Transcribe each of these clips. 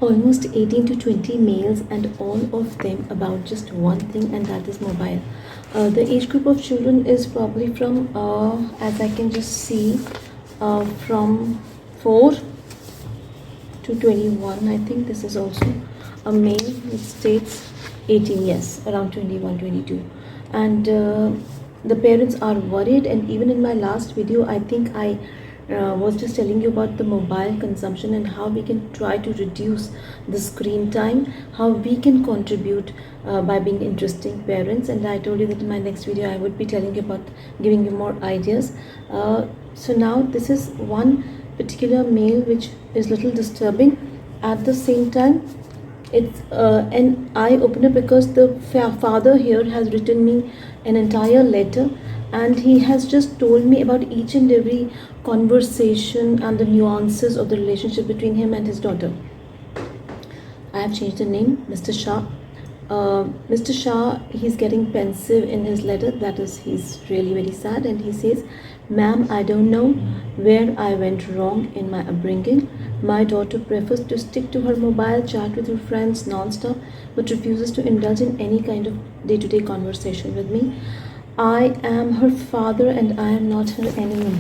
almost 18 to 20 mails, and all of them about just one thing, and that is mobile. The age group of children is probably from, as I can just see, from 4 to 21. I think this is also a male which states 18, yes, around 21, 22. And the parents are worried, and even in my last video, I think I was just telling you about the mobile consumption and how we can try to reduce the screen time, how we can contribute by being interesting parents. And I told you that in my next video I would be telling you about giving you more ideas. So now this is one particular mail which is little disturbing. At the same time, it's an eye-opener, because the father here has written me an entire letter, and he has just told me about each and every conversation and the nuances of the relationship between him and his daughter. I have changed the name, Mr. Shah. Mr. Shah, he's getting pensive in his letter. That is, he's really very sad, and he says, "Ma'am, I don't know where I went wrong in my upbringing. My daughter prefers to stick to her mobile, chat with her friends non-stop, but refuses to indulge in any kind of day-to-day conversation with me. I am her father and I am not her enemy."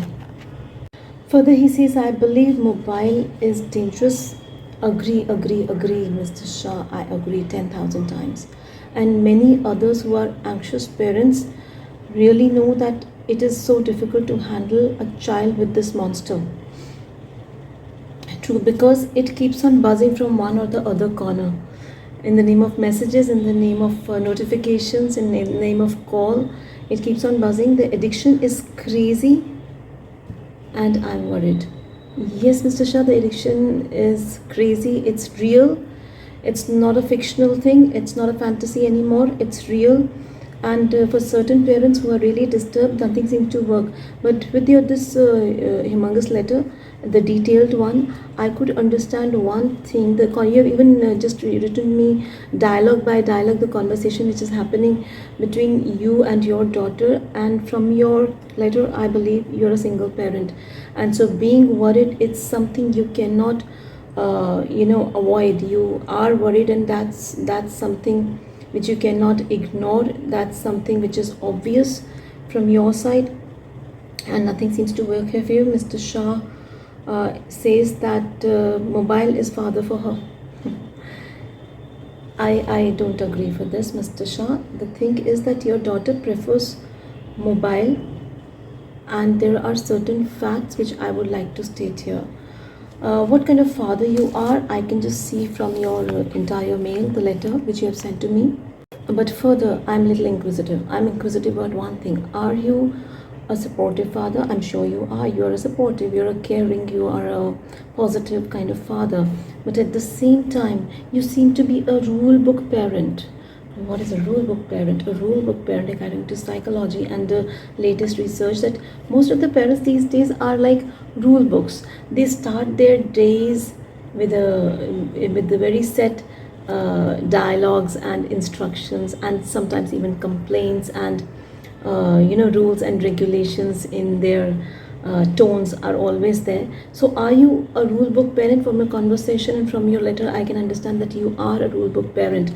Further, he says, "I believe mobile is dangerous." Agree, Mr. Shah. I agree 10,000 times. And many others who are anxious parents really know that it is so difficult to handle a child with this monster. True, because it keeps on buzzing from one or the other corner. In the name of messages, in the name of notifications, in the name of call, it keeps on buzzing. The addiction is crazy, and I'm worried. Yes, Mr. Shah, the addiction is crazy. It's real. It's not a fictional thing. It's not a fantasy anymore. It's real. And for certain parents who are really disturbed, nothing seems to work. But with this humongous letter, the detailed one, I could understand one thing. You have even just written me dialogue by dialogue the conversation which is happening between you and your daughter. And from your letter, I believe you're a single parent. And so being worried, it's something you cannot, avoid. You are worried, and that's something which you cannot ignore. That's something which is obvious from your side, and nothing seems to work here for you. Mr. Shah says that mobile is father for her. I don't agree for this, Mr. Shah. The thing is that your daughter prefers mobile, and there are certain facts which I would like to state here. What kind of father you are, I can just see from your entire mail, the letter which you have sent to me. But further, I'm a little inquisitive. I'm inquisitive about one thing. Are you a supportive father? I'm sure you are. You are a supportive, you're a caring, you are a positive kind of father. But at the same time, you seem to be a rule book parent. What is a rule book parent? A rule book parent, according to psychology and the latest research, that most of the parents these days are like rule books. They start their days with the very set dialogues and instructions, and sometimes even complaints, and rules and regulations in their tones are always there. So are you a rule book parent? From your conversation and from your letter, I can understand that you are a rule book parent.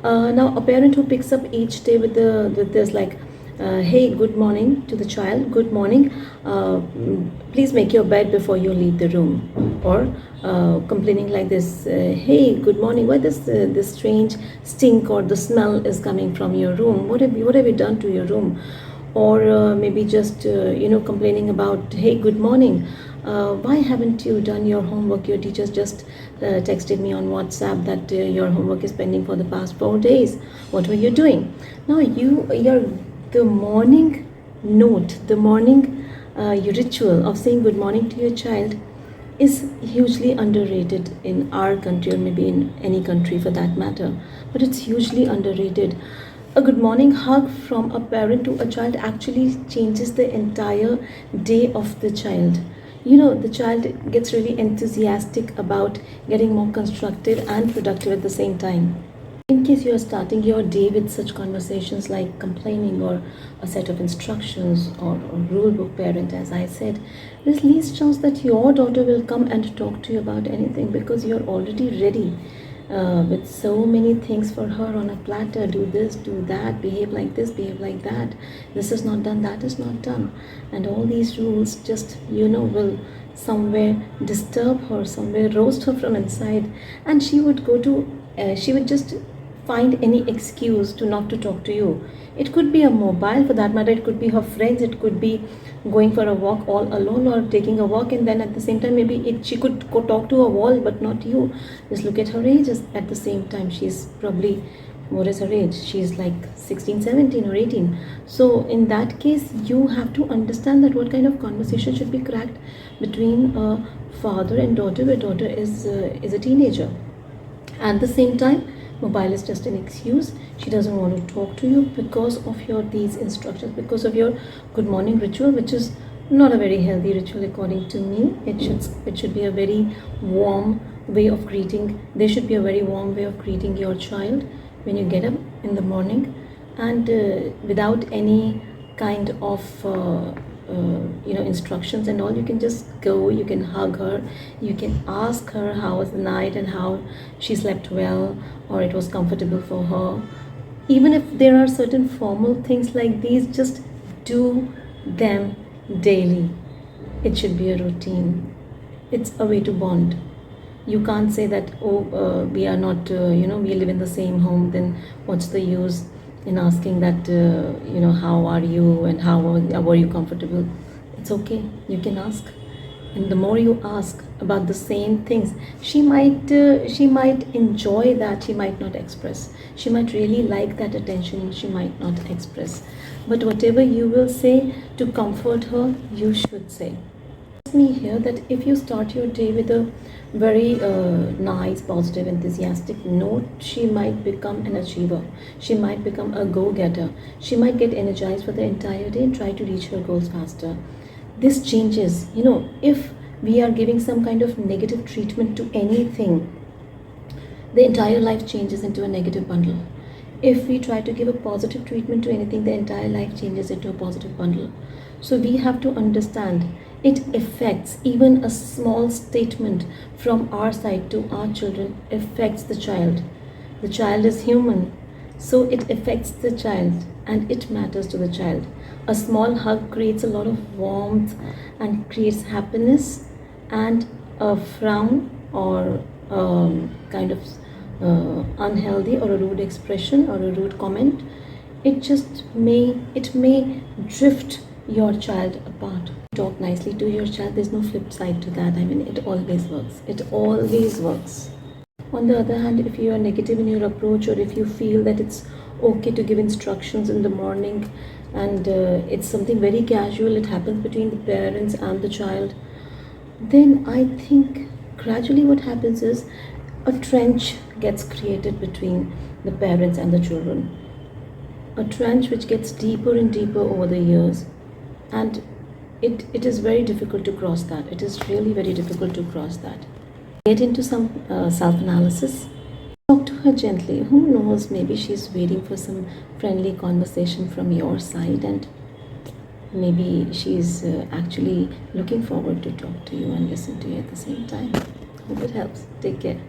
Now, a parent who picks up each day with this like, "Hey, good morning" to the child. "Good morning. Please make your bed before you leave the room." Or complaining like this, "Hey, good morning. Why this strange stink or the smell is coming from your room? What have you done to your room?" Or maybe just complaining about, "Hey, good morning. Why haven't you done your homework? Your teachers just texted me on WhatsApp that your homework is pending for the past 4 days. What were you doing?" Now, the morning note, the morning your ritual of saying good morning to your child is hugely underrated in our country, or maybe in any country for that matter. But it's hugely underrated. A good morning hug from a parent to a child actually changes the entire day of the child. The child gets really enthusiastic about getting more constructive and productive at the same time. In case you are starting your day with such conversations like complaining or a set of instructions or rule book parent, as I said, there's least chance that your daughter will come and talk to you about anything, because you're already ready with so many things for her on a platter. Do this, do that, behave like this, behave like that. This is not done, that is not done. And all these rules just, will somewhere disturb her, somewhere roast her from inside. And she would she would just find any excuse to not to talk to you. It could be a mobile, for that matter, it could be her friends, it could be going for a walk all alone or taking a walk, and then at the same time maybe she could go talk to a wall but not you. Just look at her age. At the same time, she's probably, what is her age? She's like 16, 17 or 18. So in that case, you have to understand that what kind of conversation should be cracked between a father and daughter, where daughter is a teenager. At the same time, mobile is just an excuse. She doesn't want to talk to you because of your these instructions, because of your good morning ritual, which is not a very healthy ritual according to me. It should be a very warm way of greeting. There should be a very warm way of greeting your child when you get up in the morning, and without any kind of instructions and all. You can just go, you can hug her, you can ask her how was the night and how she slept well or it was comfortable for her. Even if there are certain formal things like these, just do them daily. It should be a routine. It's a way to bond. You can't say that, we are not, we live in the same home, then what's the use in asking that, how are you and how were you comfortable. It's okay, you can ask. And the more you ask about the same things, she might enjoy that. She might not express. She might really like that attention. She might not express. But whatever you will say to comfort her, you should say. Me here that if you start your day with a very nice, positive, enthusiastic note, she might become an achiever. She might become a go-getter. She might get energized for the entire day and try to reach her goals faster. This changes, if we are giving some kind of negative treatment to anything, the entire life changes into a negative bundle. If we try to give a positive treatment to anything, the entire life changes into a positive bundle. So we have to understand it affects, even a small statement from our side to our children affects the child. The child is human, so it affects the child and it matters to the child. A small hug creates a lot of warmth and creates happiness, and a frown or kind of unhealthy or a rude expression or a rude comment, it may drift your child apart. Talk nicely to your child, there's no flip side to that. I mean, it always works. It always works. On the other hand, if you are negative in your approach, or if you feel that it's okay to give instructions in the morning and it's something very casual, it happens between the parents and the child, then I think gradually what happens is a trench gets created between the parents and the children. A trench which gets deeper and deeper over the years, and it is very difficult to cross that. It is really very difficult to cross that. Get into some self-analysis. Talk to her gently. Who knows, maybe she's waiting for some friendly conversation from your side, and maybe she's actually looking forward to talk to you and listen to you at the same time. Hope it helps. Take care.